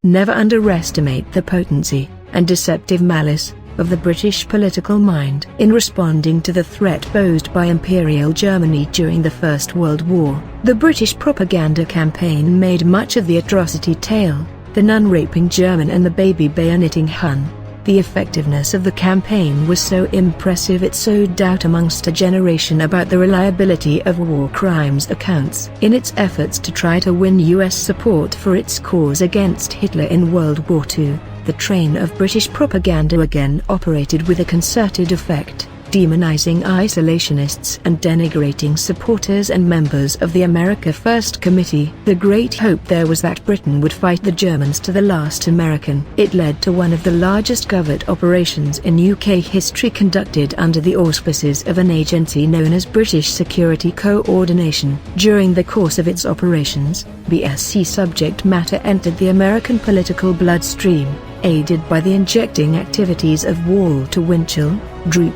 Never underestimate the potency and deceptive malice of the British political mind. In responding to the threat posed by Imperial Germany during the First World War, the British propaganda campaign made much of the atrocity tale, the nun-raping German and the baby bayoneting Hun. The effectiveness of the campaign was so impressive it sowed doubt amongst a generation about the reliability of war crimes accounts. In its efforts to try to win US support for its cause against Hitler in World War II, the train of British propaganda again operated with a concerted effect, demonizing isolationists and denigrating supporters and members of the America First Committee. The great hope there was that Britain would fight the Germans to the last American. It led to one of the largest covert operations in UK history, conducted under the auspices of an agency known as British Security Coordination. During the course of its operations, BSC subject matter entered the American political bloodstream, aided by the injecting activities of Walter Winchell,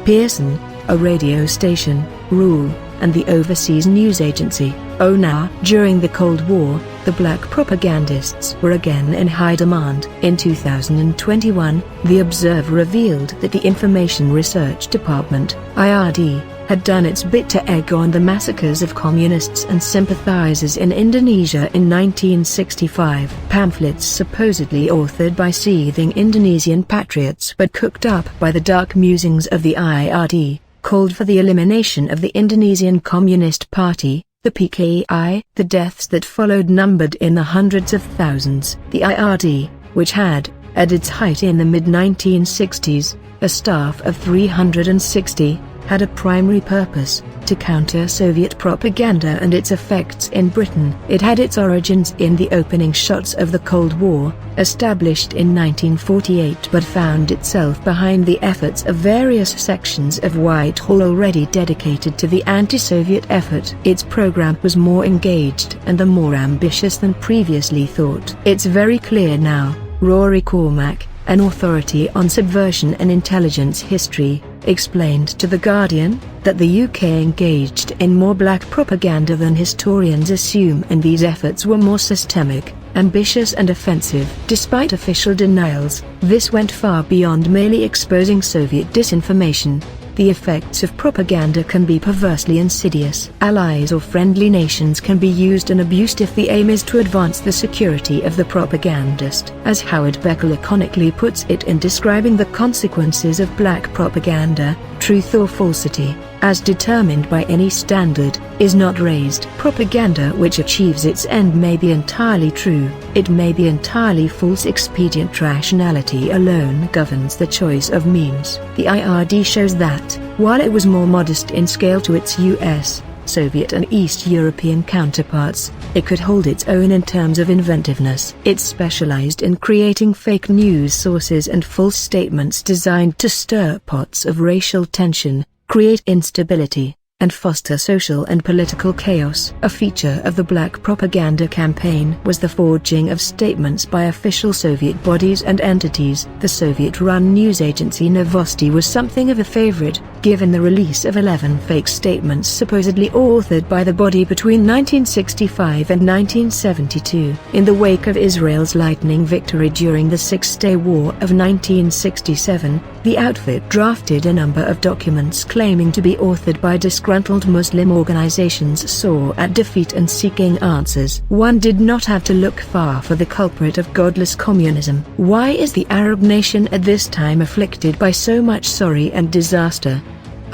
Pearson, a radio station, WRUL, and the overseas news agency, ONA. During the Cold War, the black propagandists were again in high demand. In 2021, The Observer revealed that the Information Research Department, IRD, had done its bit to egg on the massacres of communists and sympathizers in Indonesia in 1965. Pamphlets supposedly authored by seething Indonesian patriots but cooked up by the dark musings of the IRD, called for the elimination of the Indonesian Communist Party, the PKI. The deaths that followed numbered in the hundreds of thousands. The IRD, which had, at its height in the mid-1960s, a staff of 360, had a primary purpose: to counter Soviet propaganda and its effects in Britain. It had its origins in the opening shots of the Cold War, established in 1948, but found itself behind the efforts of various sections of Whitehall already dedicated to the anti-Soviet effort. Its program was more engaged and more ambitious than previously thought. It's very clear now, Rory Cormack, an authority on subversion and intelligence history, explained to The Guardian, that the UK engaged in more black propaganda than historians assume, and these efforts were more systemic, ambitious and offensive. Despite official denials, this went far beyond merely exposing Soviet disinformation. The effects of propaganda can be perversely insidious. Allies or friendly nations can be used and abused if the aim is to advance the security of the propagandist. As Howard Beck laconically puts it in describing the consequences of black propaganda, truth or falsity, as determined by any standard, is not raised. Propaganda which achieves its end may be entirely true, it may be entirely false. Expedient rationality alone governs the choice of means. The IRD shows that, while it was more modest in scale to its US, Soviet and East European counterparts, it could hold its own in terms of inventiveness. It specialized in creating fake news sources and false statements designed to stir pots of racial tension, create instability, and foster social and political chaos. A feature of the black propaganda campaign was the forging of statements by official Soviet bodies and entities. The Soviet-run news agency Novosti was something of a favorite, given the release of 11 fake statements supposedly authored by the body between 1965 and 1972. In the wake of Israel's lightning victory during the Six-Day War of 1967, the outfit drafted a number of documents claiming to be authored by disgruntled Muslim organizations sore at defeat and seeking answers. One did not have to look far for the culprit of godless communism. Why is the Arab nation at this time afflicted by so much sorrow and disaster?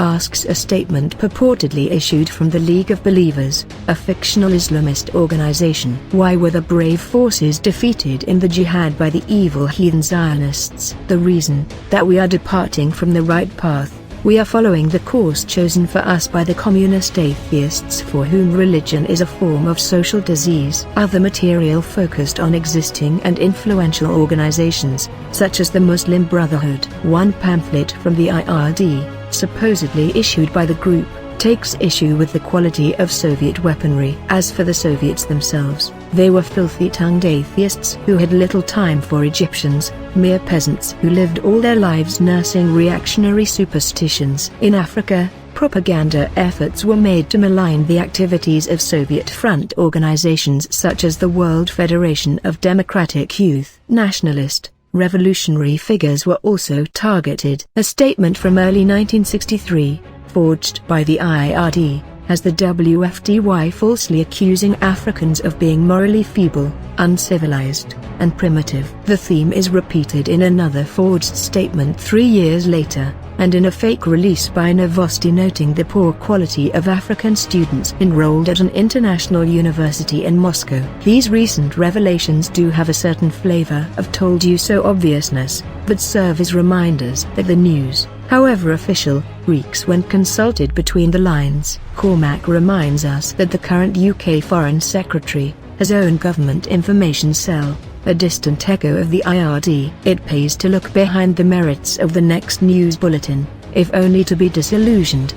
Asks a statement purportedly issued from the League of Believers, a fictional Islamist organization. Why were the brave forces defeated in the jihad by the evil heathen Zionists? The reason: that we are departing from the right path. We are following the course chosen for us by the communist atheists, for whom religion is a form of social disease. Other material focused on existing and influential organizations, such as the Muslim Brotherhood. One pamphlet from the IRD, supposedly issued by the group, takes issue with the quality of Soviet weaponry. As for the Soviets themselves, they were filthy-tongued atheists who had little time for Egyptians, mere peasants who lived all their lives nursing reactionary superstitions. In Africa, propaganda efforts were made to malign the activities of Soviet front organizations such as the World Federation of Democratic Youth. Nationalist, revolutionary figures were also targeted. A statement from early 1963, forged by the IRD, has the WFDY falsely accusing Africans of being morally feeble, uncivilized, and primitive. The theme is repeated in another forged statement 3 years later, and in a fake release by Novosti noting the poor quality of African students enrolled at an international university in Moscow. These recent revelations do have a certain flavor of told you so obviousness, but serve as reminders that the news, however official, reeks when consulted between the lines. Cormac reminds us that the current UK Foreign Secretary has own government information cell, a distant echo of the IRD. It pays to look behind the merits of the next news bulletin, if only to be disillusioned.